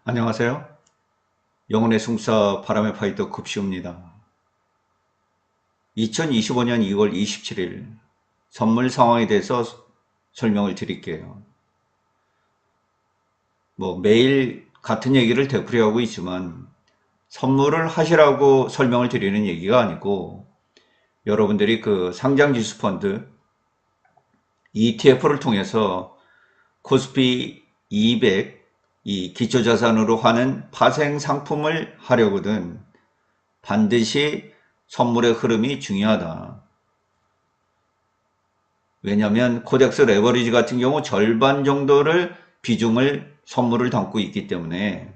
안녕하세요. 영혼의 승사 바람의 파이터 급시옵니다. 2025년 2월 27일 선물 상황에 대해서 설명을 드릴게요. 매일 같은 얘기를 되풀이하고 있지만 선물을 하시라고 설명을 드리는 얘기가 아니고 여러분들이 그 상장지수 펀드 ETF를 통해서 코스피 200 이 기초자산으로 하는 파생 상품을 하려거든 반드시 선물의 흐름이 중요하다. 왜냐하면 코덱스 레버리지 같은 경우 절반 정도를 비중을 선물을 담고 있기 때문에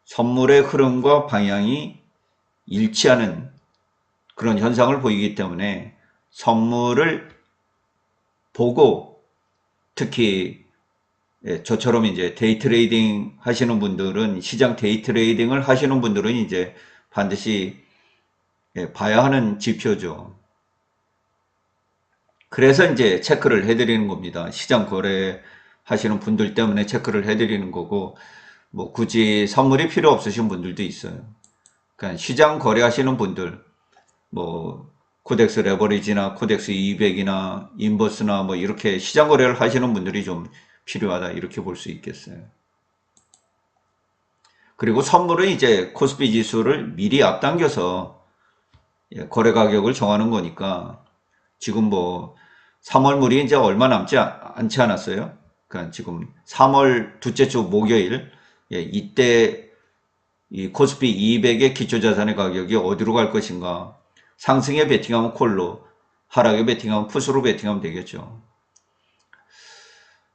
선물의 흐름과 방향이 일치하는 그런 현상을 보이기 때문에 선물을 보고 특히 저처럼 이제 데이 트레이딩 하시는 분들은 시장 데이 트레이딩을 하시는 분들은 이제 반드시 봐야 하는 지표죠. 그래서 이제 체크를 해드리는 겁니다. 시장 거래 하시는 분들 때문에 체크를 해드리는 거고, 굳이 선물이 필요 없으신 분들도 있어요. 그러니까 시장 거래 하시는 분들, 코덱스 레버리지나 코덱스 200이나 인버스나 이렇게 시장 거래를 하시는 분들이 좀 필요하다. 이렇게 볼 수 있겠어요. 그리고 선물은 이제 코스피 지수를 미리 앞당겨서 거래 가격을 정하는 거니까 지금 3월물이 이제 얼마 남지 않지 않았어요? 그러니까 지금 3월 둘째 주 목요일, 이때 이 코스피 200의 기초자산의 가격이 어디로 갈 것인가? 상승에 베팅하면 콜로, 하락에 베팅하면 풋으로 베팅하면 되겠죠.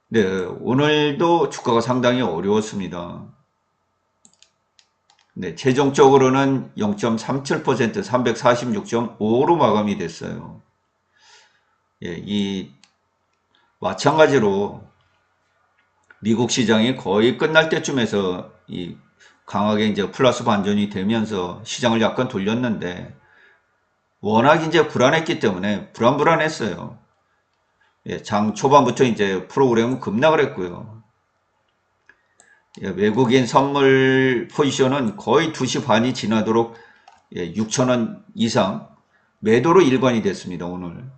네, 오늘도 주가가 상당히 어려웠습니다. 네, 최종적으로는 0.37% 346.5로 마감이 됐어요. 마찬가지로 미국 시장이 거의 끝날 때쯤에서 강하게 이제 플러스 반전이 되면서 시장을 약간 돌렸는데 워낙 이제 불안했기 때문에 불안했어요. 장 초반부터 이제 프로그램은 급락을 했고요. 외국인 선물 포지션은 거의 2시 반이 지나도록 6,000원 이상 매도로 일관이 됐습니다, 오늘.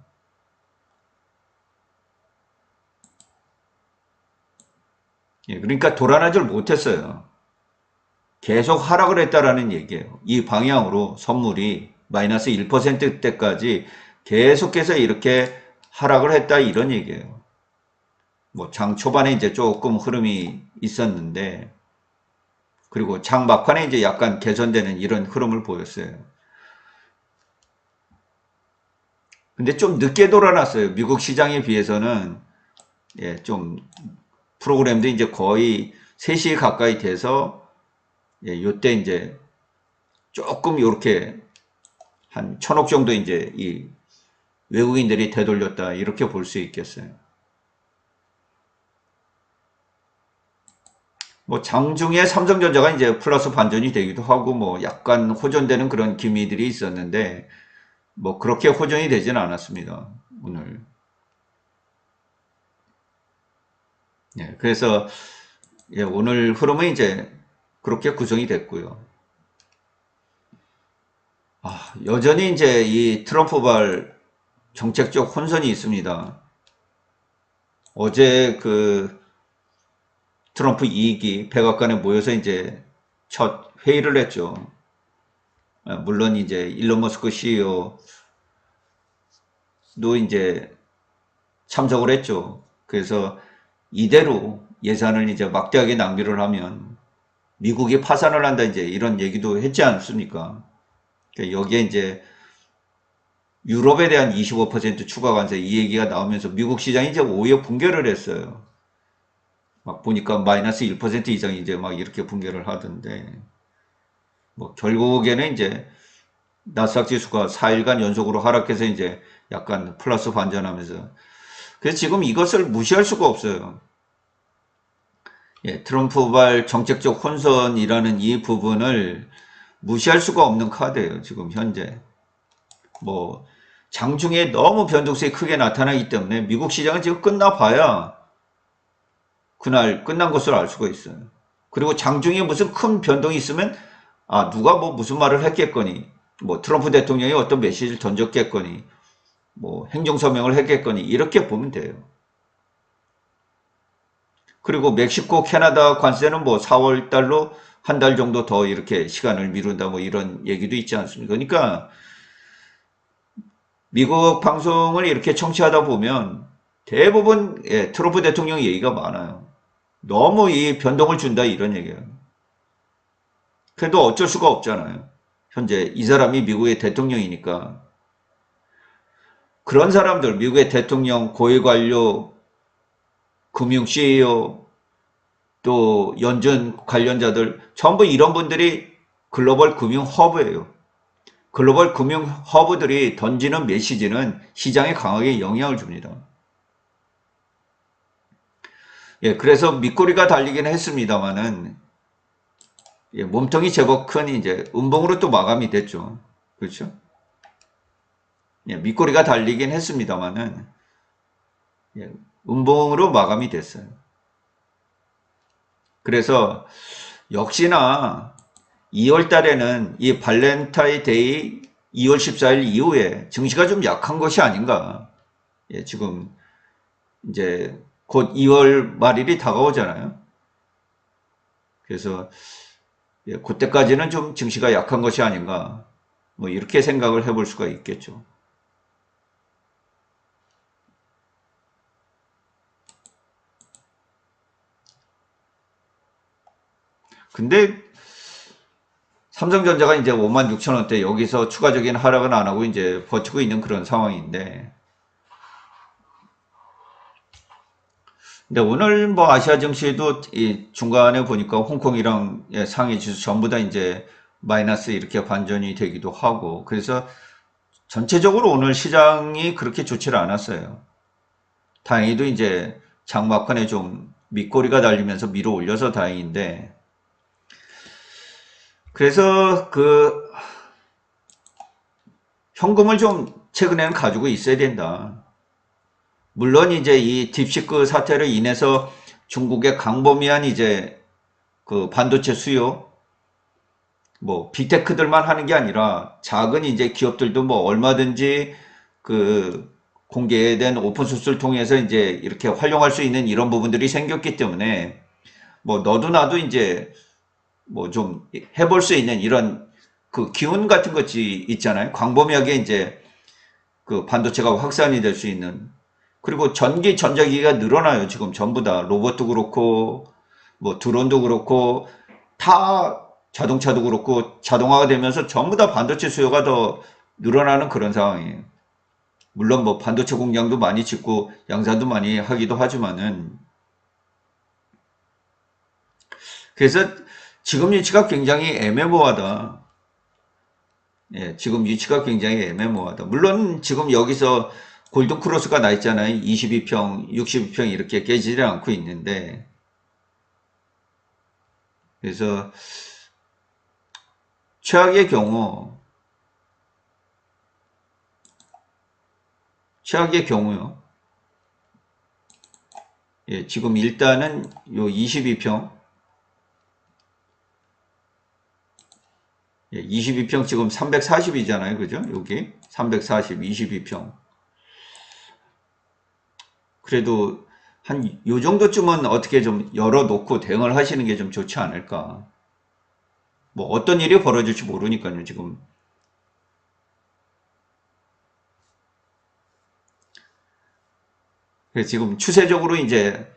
그러니까 돌아나질 못했어요. 계속 하락을 했다라는 얘기예요. 이 방향으로 선물이 마이너스 1%대까지 계속해서 이렇게 하락을 했다 이런 얘기예요. 장 초반에 이제 조금 흐름이 있었는데 그리고 장 막판에 이제 약간 개선되는 이런 흐름을 보였어요. 근데 좀 늦게 돌아났어요. 미국 시장에 비해서는 좀 프로그램도 이제 거의 3시 가까이 돼서 요때 이제 조금 이렇게 한 1,000억 정도 이제 이 외국인들이 되돌렸다 이렇게 볼 수 있겠어요. 장중에 삼성전자가 이제 플러스 반전이 되기도 하고 약간 호전되는 그런 기미들이 있었는데 그렇게 호전이 되진 않았습니다. 오늘. 그래서 오늘 흐름은 이제 그렇게 구성이 됐고요. 여전히 이제 이 트럼프발 정책적 혼선이 있습니다. 어제 그 트럼프 2기 백악관에 모여서 이제 첫 회의를 했죠. 물론 이제 일론 머스크 CEO도 이제 참석을 했죠. 그래서 이대로 예산을 이제 막대하게 낭비를 하면 미국이 파산을 한다 이제 이런 얘기도 했지 않습니까? 그러니까 여기에 이제 유럽에 대한 25% 추가 관세 이 얘기가 나오면서 미국 시장이 이제 오히려 붕괴를 했어요. 막 보니까 마이너스 1% 이상이 이제 막 이렇게 붕괴를 하던데 결국에는 이제 나스닥 지수가 4일간 연속으로 하락해서 이제 약간 플러스 반전하면서 그래서 지금 이것을 무시할 수가 없어요. 트럼프발 정책적 혼선이라는 이 부분을 무시할 수가 없는 카드예요. 지금 현재 장중에 너무 변동성이 크게 나타나기 때문에 미국 시장은 지금 끝나봐야 그날 끝난 것을 알 수가 있어요. 그리고 장중에 무슨 큰 변동이 있으면 누가 뭐 무슨 말을 했겠거니, 뭐 트럼프 대통령이 어떤 메시지를 던졌겠거니, 뭐 행정서명을 했겠거니, 이렇게 보면 돼요. 그리고 멕시코, 캐나다 관세는 뭐 4월 달로 한 달 정도 더 이렇게 시간을 미룬다, 뭐 이런 얘기도 있지 않습니까? 그러니까 미국 방송을 이렇게 청취하다 보면 대부분 트럼프 대통령 얘기가 많아요. 너무 이 변동을 준다 이런 얘기예요. 그래도 어쩔 수가 없잖아요. 현재 이 사람이 미국의 대통령이니까. 그런 사람들, 미국의 대통령, 고위관료, 금융 CEO, 또 연준 관련자들 전부 이런 분들이 글로벌 금융 허브예요. 글로벌 금융 허브들이 던지는 메시지는 시장에 강하게 영향을 줍니다. 예, 그래서 밑꼬리가 달리긴 했습니다만은 몸통이 제법 큰 이제 음봉으로 또 마감이 됐죠. 그렇죠? 예, 밑꼬리가 달리긴 했습니다만은 예, 음봉으로 마감이 됐어요. 그래서 역시나 2월 달에는 이 발렌타인데이 2월 14일 이후에 증시가 좀 약한 것이 아닌가. 예, 지금 이제 곧 2월 말일이 다가오잖아요. 그래서 예, 그때까지는 좀 증시가 약한 것이 아닌가. 뭐 이렇게 생각을 해볼 수가 있겠죠. 근데 삼성전자가 이제 56,000원대 여기서 추가적인 하락은 안 하고 이제 버티고 있는 그런 상황인데. 근데 오늘 뭐 아시아 증시도 이 중간에 보니까 홍콩이랑 상해 지수 전부 다 이제 마이너스 이렇게 반전이 되기도 하고. 그래서 전체적으로 오늘 시장이 그렇게 좋지를 않았어요. 다행히도 이제 장막판에 좀 밑꼬리가 달리면서 밀어 올려서 다행인데. 그래서 그 현금을 좀 최근에는 가지고 있어야 된다. 물론 이제 이 딥시크 사태로 인해서 중국의 광범위한 이제 그 반도체 수요, 뭐 빅테크들만 하는 게 아니라 작은 이제 기업들도 뭐 얼마든지 그 공개된 오픈소스를 통해서 이제 이렇게 활용할 수 있는 이런 부분들이 생겼기 때문에 뭐 너도 나도 이제 뭐 좀 해볼 수 있는 이런 그 기운 같은 것이 있잖아요. 광범위하게 이제 그 반도체가 확산이 될 수 있는. 그리고 전기 전자기기가 늘어나요. 지금 전부 다 로봇도 그렇고 뭐 드론도 그렇고 다 자동차도 그렇고 자동화가 되면서 전부 다 반도체 수요가 더 늘어나는 그런 상황이에요. 물론 뭐 반도체 공장도 많이 짓고 양산도 많이 하기도 하지만은. 그래서 지금 위치가 굉장히 애매모호하다. 예, 지금 위치가 굉장히 애매모호하다. 물론 지금 여기서 골든 크로스가 나 있잖아요. 22평, 62평 이렇게 깨지지 않고 있는데. 그래서 최악의 경우, 최악의 경우요. 예, 지금 일단은 요 22평, 예, 22평 지금 340이잖아요. 그죠? 여기 340, 22평. 그래도 한 요 정도쯤은 어떻게 좀 열어놓고 대응을 하시는 게 좀 좋지 않을까. 뭐 어떤 일이 벌어질지 모르니까요, 지금. 그래서 지금 추세적으로 이제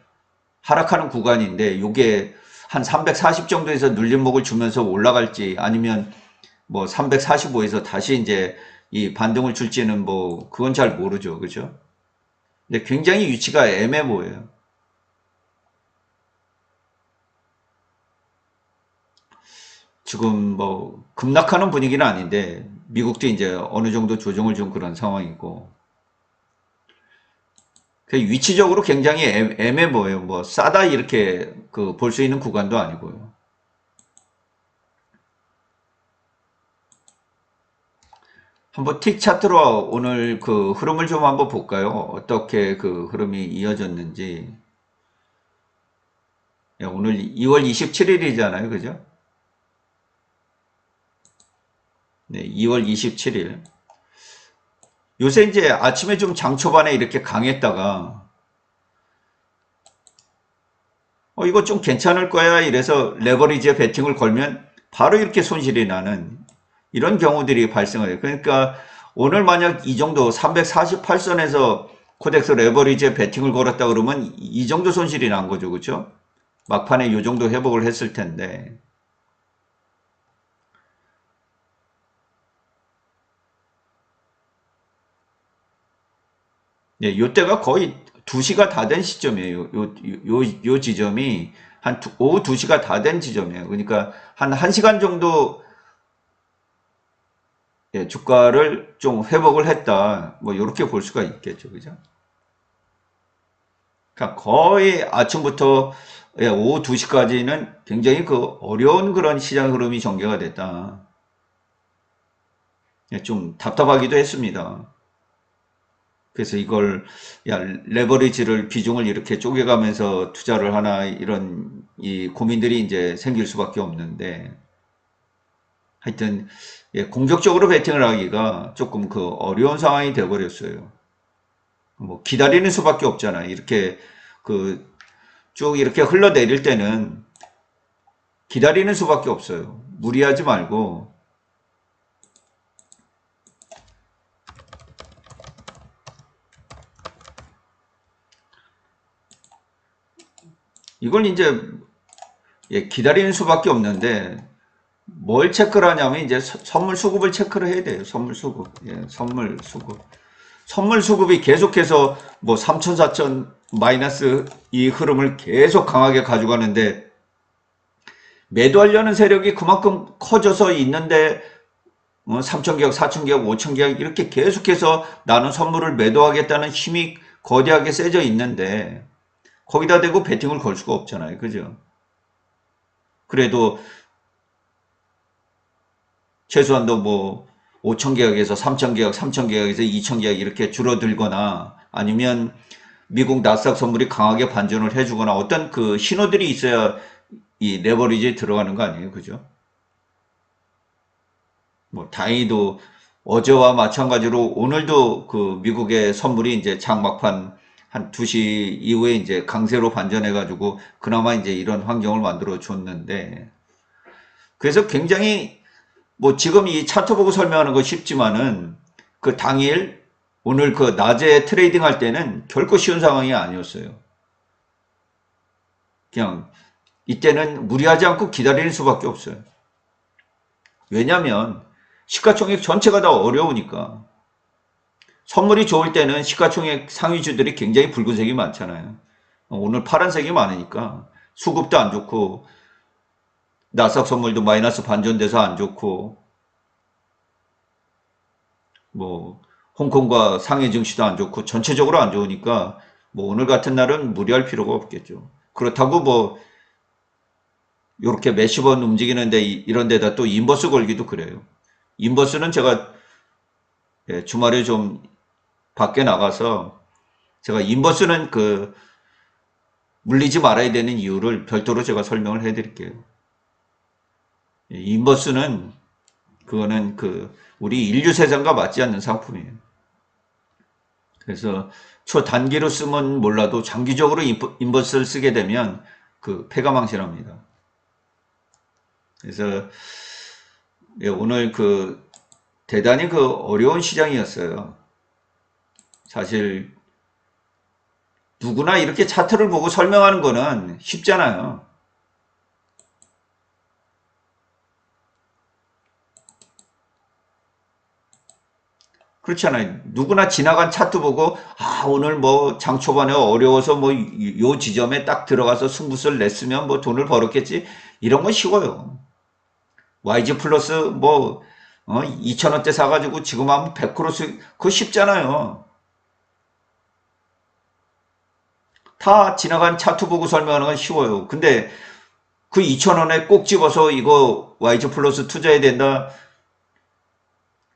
하락하는 구간인데 요게 한 340 정도에서 눌림목을 주면서 올라갈지 아니면 뭐 345에서 다시 이제 이 반등을 줄지는 뭐 그건 잘 모르죠. 그죠? 근데 굉장히 위치가 애매모호해요. 지금 뭐 급락하는 분위기는 아닌데 미국도 이제 어느 정도 조정을 준 그런 상황이고 그 위치적으로 굉장히 애매모호해요. 뭐 싸다 이렇게 그 볼 수 있는 구간도 아니고요. 한번 틱 차트로 오늘 그 흐름을 좀 한번 볼까요? 어떻게 그 흐름이 이어졌는지. 예, 오늘 2월 27일이잖아요. 그죠? 네, 2월 27일. 요새 이제 아침에 좀 장 초반에 이렇게 강했다가, 이거 좀 괜찮을 거야. 이래서 레버리지에 베팅을 걸면 바로 이렇게 손실이 나는 이런 경우들이 발생해요. 그러니까 오늘 만약 이 정도 348선에서 코덱스 레버리지에 베팅을 걸었다 그러면 이 정도 손실이 난 거죠. 그렇죠? 막판에 이 정도 회복을 했을 텐데. 네, 요때가 거의 2시가 다 된 시점이에요. 요 지점이 오후 2시가 다 된 지점이에요. 그러니까 한 1시간 정도 예, 주가를 좀 회복을 했다. 뭐 이렇게 볼 수가 있겠죠. 그죠? 그러니까 거의 아침부터 예, 오후 2시까지는 굉장히 그 어려운 그런 시장 흐름이 전개가 됐다. 예, 좀 답답하기도 했습니다. 그래서 이걸 야 레버리지를 비중을 이렇게 쪼개가면서 투자를 하나 이런 이 고민들이 이제 생길 수밖에 없는데 하여튼 예, 공격적으로 베팅을 하기가 조금 그 어려운 상황이 돼 버렸어요. 뭐 기다리는 수밖에 없잖아요. 이렇게 그 쭉 이렇게 흘러내릴 때는 기다리는 수밖에 없어요. 무리하지 말고 이걸 이제 예, 기다리는 수밖에 없는데 뭘 체크를 하냐면 이제 선물 수급을 체크를 해야 돼요. 선물 수급. 예, 선물 수급. 선물 수급이 계속해서 뭐 3천, 4천 마이너스 이 흐름을 계속 강하게 가져가는데 매도하려는 세력이 그만큼 커져서 있는데 3천 개약, 4천 개약, 5천 개약 이렇게 계속해서 나는 선물을 매도하겠다는 힘이 거대하게 세져 있는데 거기다 대고 베팅을 걸 수가 없잖아요. 그죠? 그래도 최소한도 뭐 5천 계약에서 3천 계약, 3천 계약에서 2천 계약 이렇게 줄어들거나 아니면 미국 나스닥 선물이 강하게 반전을 해주거나 어떤 그 신호들이 있어야 이 레버리지에 들어가는 거 아니에요. 그죠? 뭐 다행히도 어제와 마찬가지로 오늘도 그 미국의 선물이 이제 장 막판 한 2시 이후에 이제 강세로 반전해가지고 그나마 이제 이런 환경을 만들어 줬는데 그래서 굉장히 뭐 지금 이 차트 보고 설명하는 거 쉽지만은 그 당일 오늘 그 낮에 트레이딩 할 때는 결코 쉬운 상황이 아니었어요. 그냥 이때는 무리하지 않고 기다리는 수밖에 없어요. 왜냐하면 시가총액 전체가 다 어려우니까 선물이 좋을 때는 시가총액 상위주들이 굉장히 붉은색이 많잖아요. 오늘 파란색이 많으니까 수급도 안 좋고 나스닥 선물도 마이너스 반전돼서 안 좋고 뭐 홍콩과 상해 증시도 안 좋고 전체적으로 안 좋으니까 뭐 오늘 같은 날은 무리할 필요가 없겠죠. 그렇다고 뭐 이렇게 몇십 원 움직이는데 이런 데다 또 인버스 걸기도 그래요. 인버스는 제가 예, 주말에 좀 밖에 나가서 제가 인버스는 그 물리지 말아야 되는 이유를 별도로 제가 설명을 해드릴게요. 예, 인버스는 그거는 그 우리 인류 세상과 맞지 않는 상품이에요. 그래서 초단기로 쓰면 몰라도 장기적으로 인버스를 쓰게 되면 그 패가망신합니다. 그래서 예, 오늘 그 대단히 그 어려운 시장이었어요. 사실 누구나 이렇게 차트를 보고 설명하는 거는 쉽잖아요. 그렇잖아요. 누구나 지나간 차트 보고 아 오늘 뭐 장 초반에 어려워서 뭐 요 지점에 딱 들어가서 승부수를 냈으면 뭐 돈을 벌었겠지. 이런 건 쉬워요. YG 플러스 뭐 2,000원대 사가지고 지금 하면 100% 그거 쉽잖아요. 다 지나간 차트 보고 설명하는 건 쉬워요. 근데 그 2,000원에 꼭 집어서 이거 YG 플러스 투자해야 된다.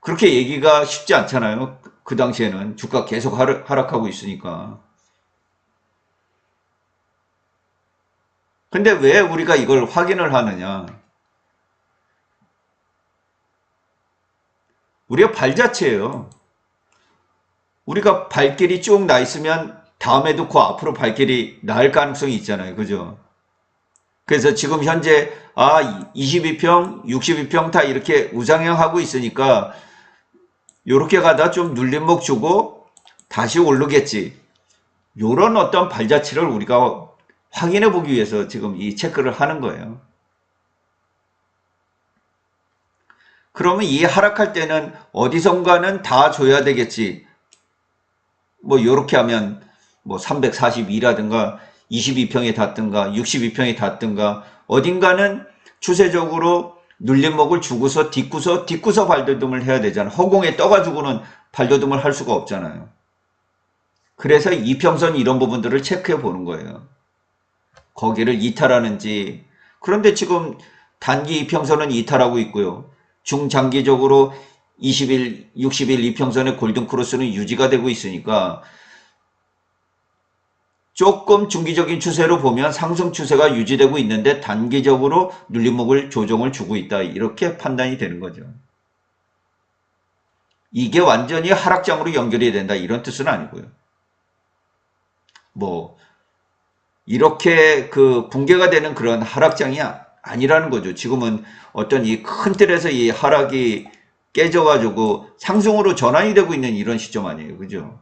그렇게 얘기가 쉽지 않잖아요. 그 당시에는 주가 계속 하락하고 있으니까. 근데 왜 우리가 이걸 확인을 하느냐? 우리가 발자취예요. 우리가 발길이 쭉 나 있으면 다음에도 그 앞으로 발길이 나을 가능성이 있잖아요. 그죠? 그래서 지금 현재 22평, 62평 다 이렇게 우상향 하고 있으니까 요렇게 가다 좀 눌림목 주고 다시 오르겠지. 요런 어떤 발자취를 우리가 확인해 보기 위해서 지금 이 체크를 하는 거예요. 그러면 이 하락할 때는 어디선가는 다 줘야 되겠지. 뭐 요렇게 하면 뭐 342라든가 22평에 닿든가 62평에 닿든가 어딘가는 추세적으로 눌림목을 주고서 딛고서 발돋움을 해야 되잖아. 허공에 떠가지고는 발돋움을 할 수가 없잖아요. 그래서 이평선 이런 부분들을 체크해 보는 거예요. 거기를 이탈하는지. 그런데 지금 단기 이평선은 이탈하고 있고요. 중장기적으로 20일, 60일 이평선의 골든크로스는 유지가 되고 있으니까 조금 중기적인 추세로 보면 상승 추세가 유지되고 있는데 단기적으로 눌림목을 조정을 주고 있다. 이렇게 판단이 되는 거죠. 이게 완전히 하락장으로 연결이 된다. 이런 뜻은 아니고요. 뭐 이렇게 그 붕괴가 되는 그런 하락장이 아니라는 거죠. 지금은 어떤 이 큰 틀에서 이 하락이 깨져가지고 상승으로 전환이 되고 있는 이런 시점 아니에요. 그죠?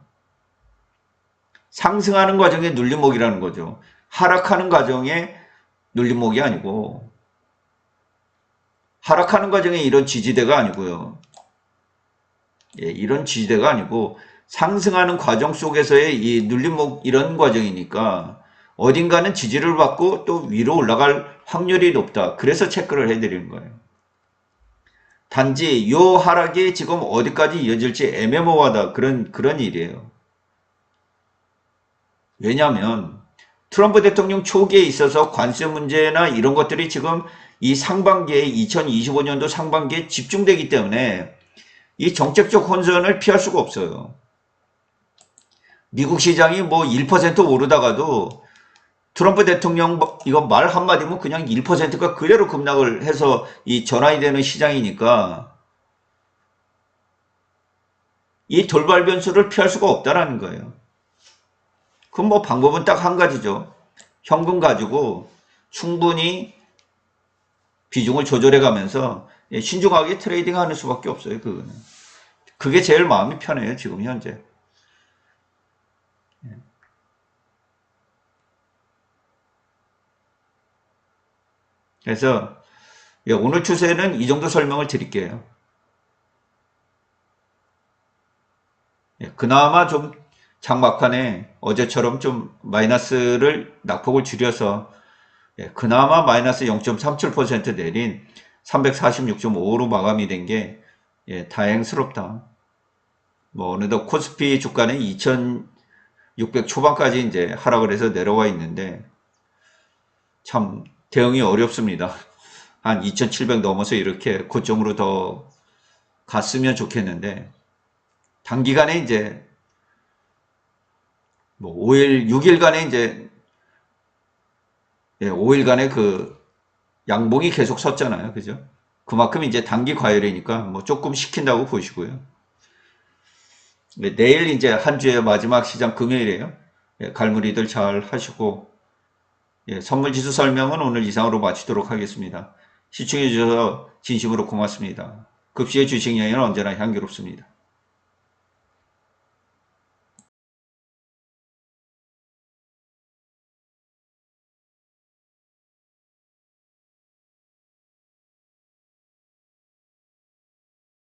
상승하는 과정에 눌림목이라는 거죠. 하락하는 과정에 눌림목이 아니고, 하락하는 과정에 이런 지지대가 아니고요. 예, 이런 지지대가 아니고 상승하는 과정 속에서의 이 눌림목 이런 과정이니까 어딘가는 지지를 받고 또 위로 올라갈 확률이 높다. 그래서 체크를 해드리는 거예요. 단지 요 하락이 지금 어디까지 이어질지 애매모호하다. 그런 일이에요. 왜냐하면 트럼프 대통령 초기에 있어서 관세 문제나 이런 것들이 지금 이 상반기에 2025년도 상반기에 집중되기 때문에 이 정책적 혼선을 피할 수가 없어요. 미국 시장이 뭐 1% 오르다가도 트럼프 대통령 이거 말 한마디면 그냥 1%가 그대로 급락을 해서 이 전환이 되는 시장이니까 이 돌발 변수를 피할 수가 없다라는 거예요. 그럼 뭐 방법은 딱 한 가지죠. 현금 가지고 충분히 비중을 조절해 가면서 신중하게 트레이딩 하는 수밖에 없어요. 그거는. 그게 제일 마음이 편해요. 지금 현재. 그래서 오늘 추세는 이 정도 설명을 드릴게요. 그나마 좀 장막판에 어제처럼 좀 마이너스를 낙폭을 줄여서 그나마 마이너스 0.37% 내린 346.5로 마감이 된 게 다행스럽다. 뭐 어느덧 코스피 주가는 2600 초반까지 이제 하락을 해서 내려와 있는데 참 대응이 어렵습니다. 한 2700 넘어서 이렇게 고점으로 더 갔으면 좋겠는데 단기간에 이제 뭐 5일, 6일간에 이제 5일간의 그 양봉이 계속 섰잖아요. 그죠? 그만큼 이제 단기 과열이니까 뭐 조금 식힌다고 보시고요. 내일 이제 한 주의 마지막 시장 금요일이에요. 갈무리들 잘 하시고 선물 지수 설명은 오늘 이상으로 마치도록 하겠습니다. 시청해 주셔서 진심으로 고맙습니다. 급시의 주식 여행은 언제나 향기롭습니다.